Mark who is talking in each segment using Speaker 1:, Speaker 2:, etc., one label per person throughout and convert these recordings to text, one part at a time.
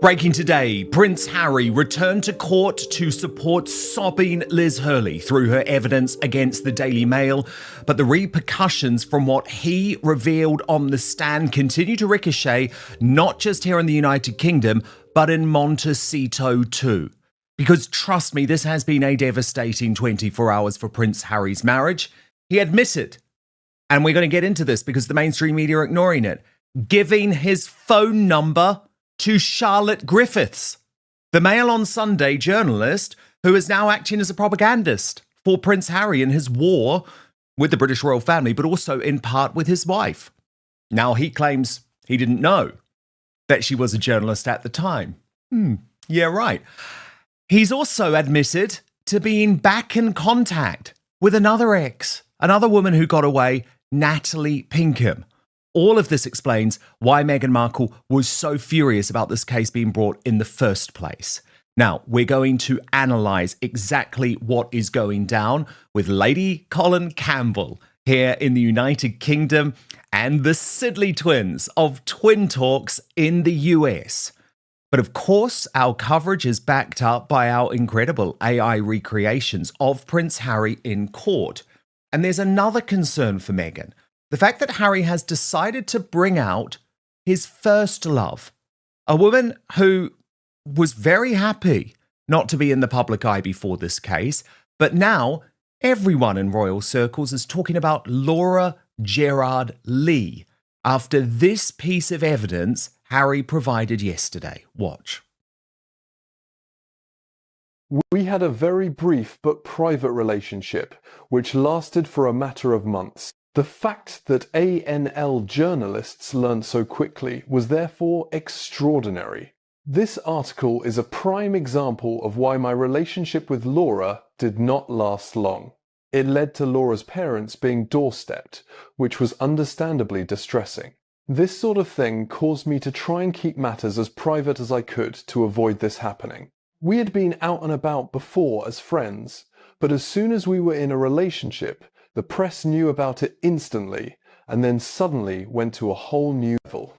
Speaker 1: Breaking today, Prince Harry returned to court to support sobbing Liz Hurley through her evidence against the Daily Mail. But the repercussions from what he revealed on the stand continue to ricochet, not just here in the United Kingdom, but in Montecito too. Because trust me, this has been a devastating 24 hours for Prince Harry's marriage. He admitted, and we're going to get into this because the mainstream media are ignoring it, giving his phone number to Charlotte Griffiths, the Mail on Sunday journalist who is now acting as a propagandist for Prince Harry in his war with the British royal family, but also in part with his wife. Now, he claims he didn't know that she was a journalist at the time. Yeah, right. He's also admitted to being back in contact with another ex, another woman who got away, Natalie Pinkham. All of this explains why Meghan Markle was so furious about this case being brought in the first place. Now, we're going to analyse exactly what is going down with Lady Colin Campbell here in the United Kingdom and the Sidley twins of Twin Talks in the US. But of course, our coverage is backed up by our incredible AI recreations of Prince Harry in court. And there's another concern for Meghan. The fact that Harry has decided to bring out his first love, a woman who was very happy not to be in the public eye before this case, but now everyone in royal circles is talking about Laura Gerard Lee after this piece of evidence Harry provided yesterday. Watch.
Speaker 2: We had a very brief but private relationship, which lasted for a matter of months. The fact that ANL journalists learned so quickly was therefore extraordinary. This article is a prime example of why my relationship with Laura did not last long. It led to Laura's parents being doorstepped, which was understandably distressing. This sort of thing caused me to try and keep matters as private as I could to avoid this happening. We had been out and about before as friends, but as soon as we were in a relationship, the press knew about it instantly and then suddenly went to a whole new level.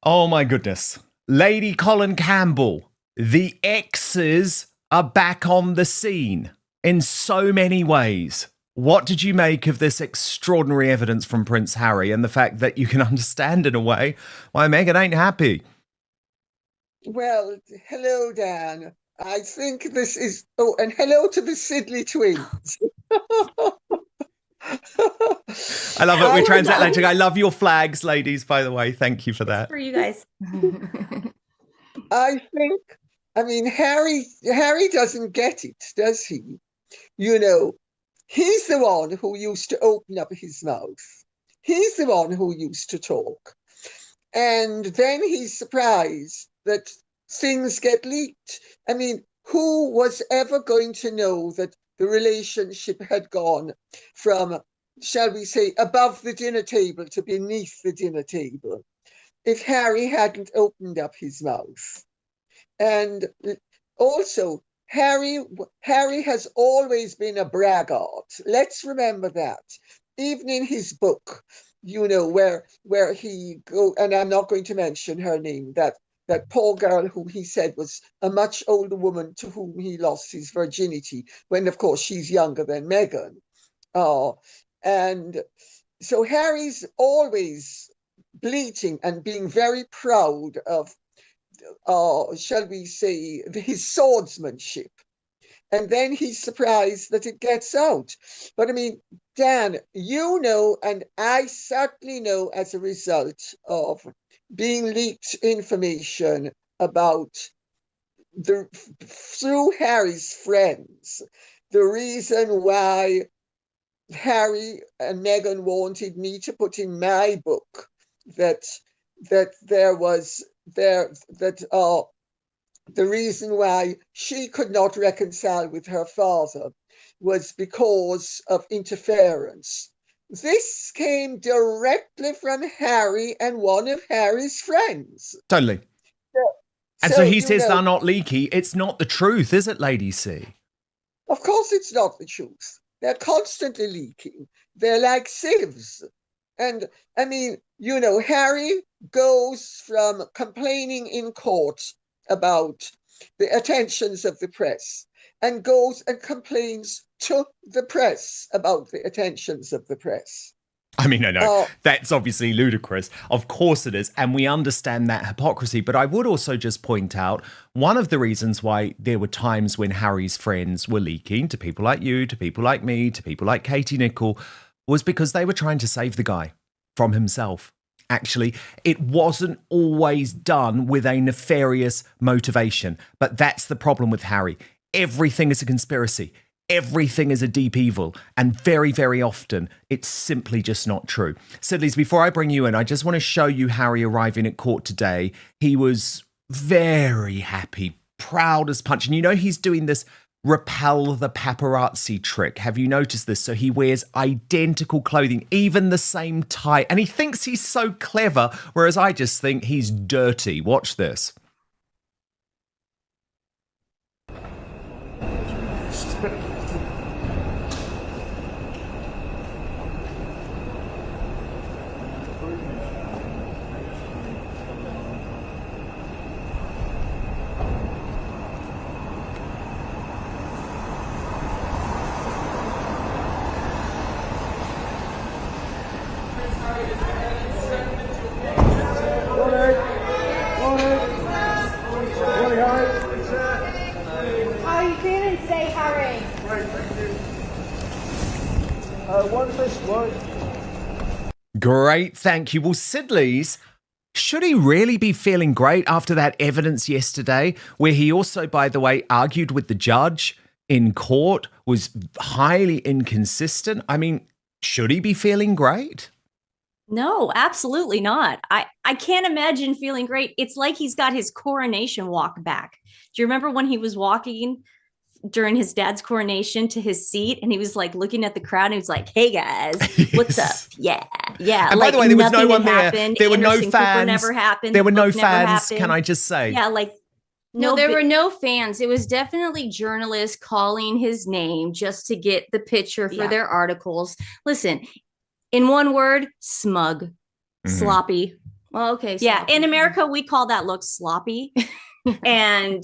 Speaker 1: Oh my goodness. Lady Colin Campbell, the exes are back on the scene in so many ways. What did you make of this extraordinary evidence from Prince Harry and the fact that you can understand in a way why Meghan ain't happy?
Speaker 3: Well, hello, Dan. I think this is... Oh, and hello to the Sidley twins.
Speaker 1: I love it. We're transatlantic. I love your flags, ladies, by the way. Thank you for that.
Speaker 4: For you guys.
Speaker 3: I mean, Harry doesn't get it, does he? You know, he's the one who used to open up his mouth. He's the one who used to talk. And then he's surprised that things get leaked. I mean, who was ever going to know that the relationship had gone from, shall we say, above the dinner table to beneath the dinner table if Harry hadn't opened up his mouth? And also, Harry has always been a braggart. Let's remember that. Even in his book, you know, where he go, and I'm not going to mention her name, that poor girl who he said was a much older woman to whom he lost his virginity, when of course she's younger than Meghan. And so Harry's always bleating and being very proud of, shall we say, his swordsmanship. And then he's surprised that it gets out. But I mean, Dan, you know, and I certainly know as a result of being leaked information about through Harry's friends, the reason why Harry and Meghan wanted me to put in my book that the reason why she could not reconcile with her father was because of interference. This came directly from Harry and one of Harry's friends.
Speaker 1: Totally. And so he says they're not leaky. It's not the truth, is it, Lady C?
Speaker 3: Of course it's not the truth. They're constantly leaking. They're like sieves. And I mean, Harry goes from complaining in court about the attentions of the press and goes and complains to the press about the attentions of the press.
Speaker 1: I mean, no, that's obviously ludicrous. Of course it is. And we understand that hypocrisy. But I would also just point out one of the reasons why there were times when Harry's friends were leaking to people like you, to people like me, to people like Katie Nicholl, was because they were trying to save the guy from himself. Actually, it wasn't always done with a nefarious motivation. But that's the problem with Harry. Everything is a conspiracy. Everything is a deep evil, and very, very often it's simply just not true. Sidley, before I bring you in, I just want to show you Harry arriving at court today. He was very happy, proud as punch. And he's doing this repel the paparazzi trick. Have you noticed this? So he wears identical clothing, even the same tie, and he thinks he's so clever, whereas I just think he's dirty. Watch this. Great, thank you. Well, Sidley's, should he really be feeling great after that evidence yesterday, where he also, by the way, argued with the judge in court, was highly inconsistent? I mean, should he be feeling great?
Speaker 4: No, absolutely not. I can't imagine feeling great. It's like he's got his coronation walk back. Do you remember when he was walking during his dad's coronation to his seat and he was like looking at the crowd and he was like, hey guys, what's up? Yeah.
Speaker 1: And by the way, there was no one there. There were no fans.
Speaker 4: Never happened.
Speaker 1: There were no fans, can I just say?
Speaker 4: Yeah,
Speaker 5: No, there were no fans. It was definitely journalists calling his name just to get the picture for their articles. Listen, in one word, smug, sloppy. Well, okay.
Speaker 4: Yeah,
Speaker 5: sloppy.
Speaker 4: in America, we call that look sloppy. And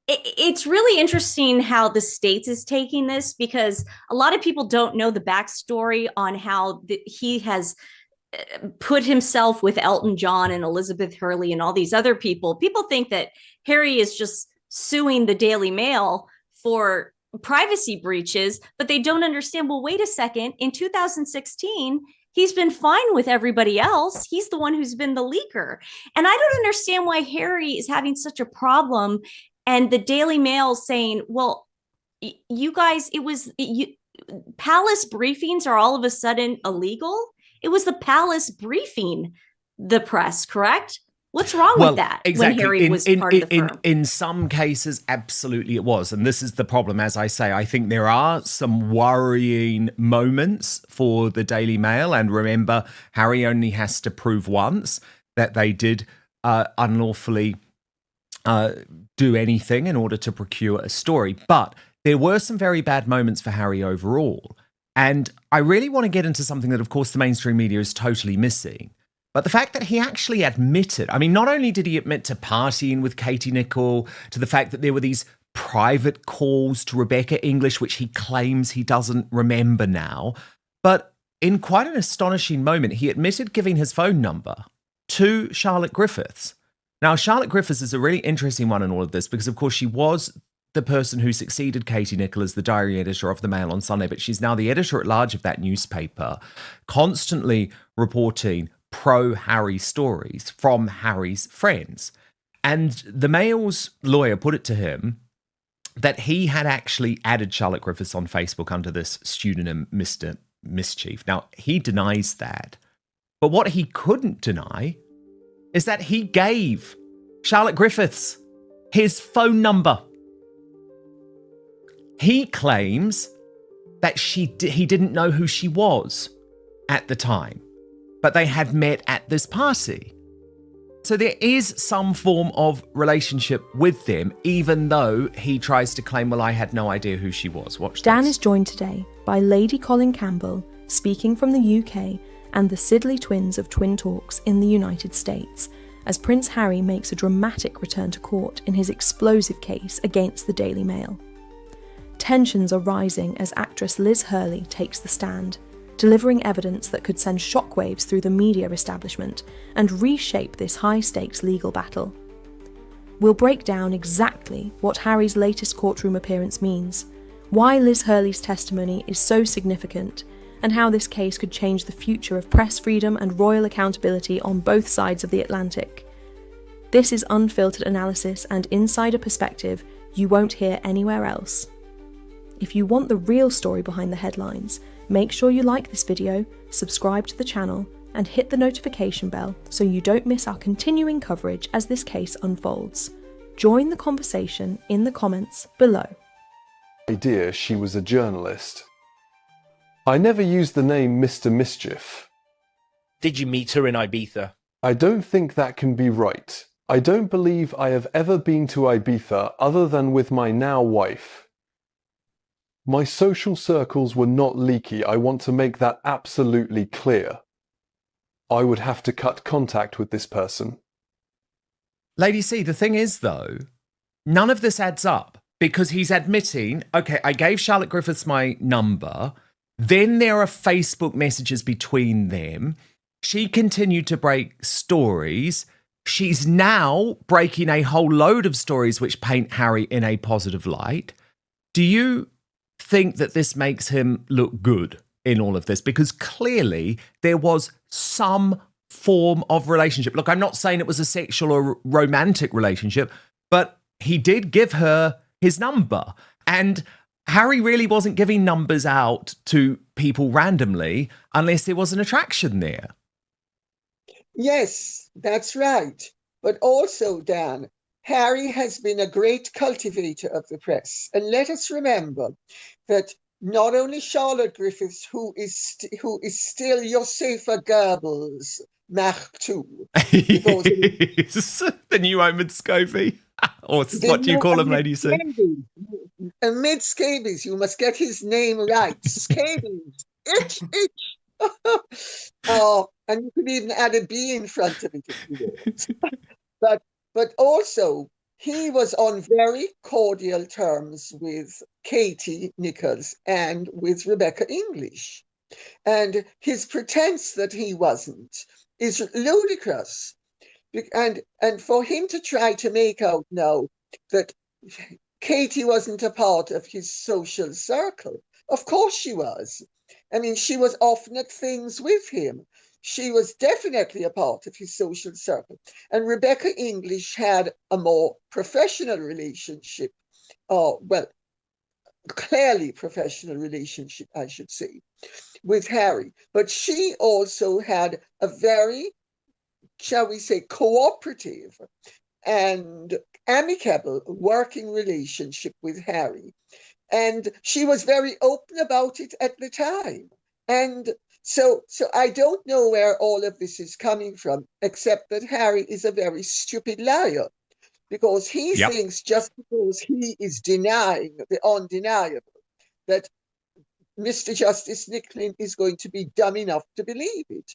Speaker 4: it's really interesting how the States is taking this, because a lot of people don't know the backstory on how he has put himself with Elton John and Elizabeth Hurley and all these other people. People think that Harry is just suing the Daily Mail for privacy breaches, but they don't understand, well, wait a second. In 2016, he's been fine with everybody else. He's the one who's been the leaker. And I don't understand why Harry is having such a problem. And the Daily Mail saying, well, you guys, palace briefings are all of a sudden illegal. It was the palace briefing the press, correct? What's wrong with that?
Speaker 1: Exactly.
Speaker 4: When Harry was part of the firm?
Speaker 1: In some cases, absolutely it was. And this is the problem. As I say, I think there are some worrying moments for the Daily Mail. And remember, Harry only has to prove once that they did unlawfully do anything in order to procure a story. But there were some very bad moments for Harry overall. And I really want to get into something that, of course, the mainstream media is totally missing. But the fact that he actually admitted, I mean, not only did he admit to partying with Katie Nicholl, to the fact that there were these private calls to Rebecca English, which he claims he doesn't remember now, but in quite an astonishing moment, he admitted giving his phone number to Charlotte Griffiths. Now, Charlotte Griffiths is a really interesting one in all of this because, of course, she was the person who succeeded Katie Nicholl as the diary editor of the Mail on Sunday, but she's now the editor-at-large of that newspaper, constantly reporting pro-Harry stories from Harry's friends. And the Mail's lawyer put it to him that he had actually added Charlotte Griffiths on Facebook under this pseudonym Mr. Mischief. Now, he denies that. But what he couldn't deny is that he gave Charlotte Griffiths his phone number. He claims that he didn't know who she was at the time, but they had met at this party. So there is some form of relationship with them, even though he tries to claim, well, I had no idea who she was. Watch this.
Speaker 6: Dan is joined today by Lady Colin Campbell, speaking from the UK, and the Sidley twins of Twin Talks in the United States, as Prince Harry makes a dramatic return to court in his explosive case against the Daily Mail. Tensions are rising as actress Liz Hurley takes the stand, delivering evidence that could send shockwaves through the media establishment and reshape this high-stakes legal battle. We'll break down exactly what Harry's latest courtroom appearance means, why Liz Hurley's testimony is so significant, and how this case could change the future of press freedom and royal accountability on both sides of the Atlantic. This is unfiltered analysis and insider perspective you won't hear anywhere else. If you want the real story behind the headlines, make sure you like this video, subscribe to the channel, and hit the notification bell so you don't miss our continuing coverage as this case unfolds. Join the conversation in the comments below.
Speaker 2: Idea she was a journalist. I never used the name Mr. Mischief.
Speaker 7: Did you meet her in Ibiza?
Speaker 2: I don't think that can be right. I don't believe I have ever been to Ibiza other than with my now wife. My social circles were not leaky. I want to make that absolutely clear. I would have to cut contact with this person.
Speaker 1: Lady C, the thing is, though, none of this adds up because he's admitting, okay, I gave Charlotte Griffiths my number. Then there are Facebook messages between them. She continued to break stories. She's now breaking a whole load of stories which paint Harry in a positive light. Do you think that this makes him look good in all of this? Because clearly there was some form of relationship. Look, I'm not saying it was a sexual or romantic relationship, but he did give her his number. And Harry really wasn't giving numbers out to people randomly unless there was an attraction there.
Speaker 3: Yes, that's right. But also, Dan, Harry has been a great cultivator of the press. And let us remember that not only Charlotte Griffiths, who is still Josefa Goebbels, Mach 2.
Speaker 1: The new Omid Scobie. Or what do you call him, Lady C?
Speaker 3: Amid scabies, you must get his name right. Scabies. Itch. And you could even add a B in front of it if you want. But also, he was on very cordial terms with Katie Nichols and with Rebecca English. And his pretense that he wasn't is ludicrous. And for him to try to make out now that Katie wasn't a part of his social circle, of course she was. I mean, she was often at things with him. She was definitely a part of his social circle. And Rebecca English had a more professional relationship, clearly professional relationship, I should say, with Harry. But she also had a very, shall we say, cooperative and amicable working relationship with Harry. And she was very open about it at the time. And so I don't know where all of this is coming from, except that Harry is a very stupid liar, because he thinks just because he is denying the undeniable, that Mr. Justice Nicklin is going to be dumb enough to believe it.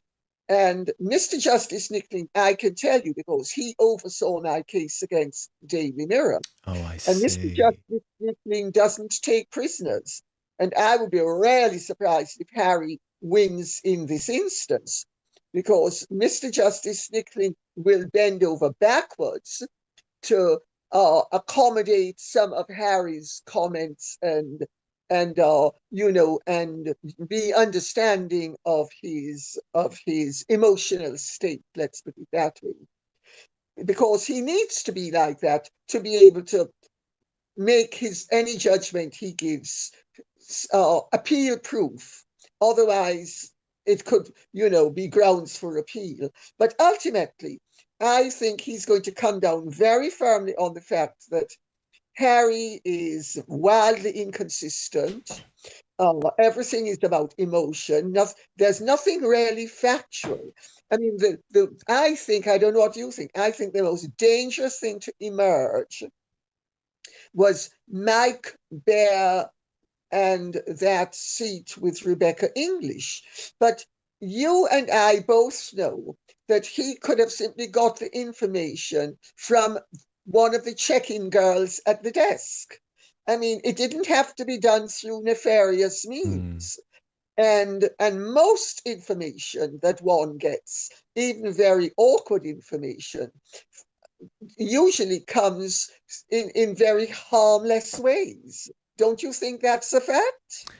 Speaker 3: And Mr. Justice Nicklin, I can tell you, because he oversaw my case against Daily Mirror.
Speaker 1: Oh, I see.
Speaker 3: And Mr. Justice Nicklin doesn't take prisoners. And I would be really surprised if Harry wins in this instance, because Mr. Justice Nicklin will bend over backwards to accommodate some of Harry's comments and be understanding of his emotional state, let's put it that way. Because he needs to be like that to be able to make any judgment he gives appeal proof. Otherwise, it could, be grounds for appeal. But ultimately, I think he's going to come down very firmly on the fact that Harry is wildly inconsistent. Everything is about emotion. There's nothing really factual. I mean, I don't know what you think. I think the most dangerous thing to emerge was Mike Bear and that seat with Rebecca English. But you and I both know that he could have simply got the information from one of the check-in girls at the desk. I mean, it didn't have to be done through nefarious means. And most information that one gets, even very awkward information, usually comes in very harmless ways. Don't you think that's a fact?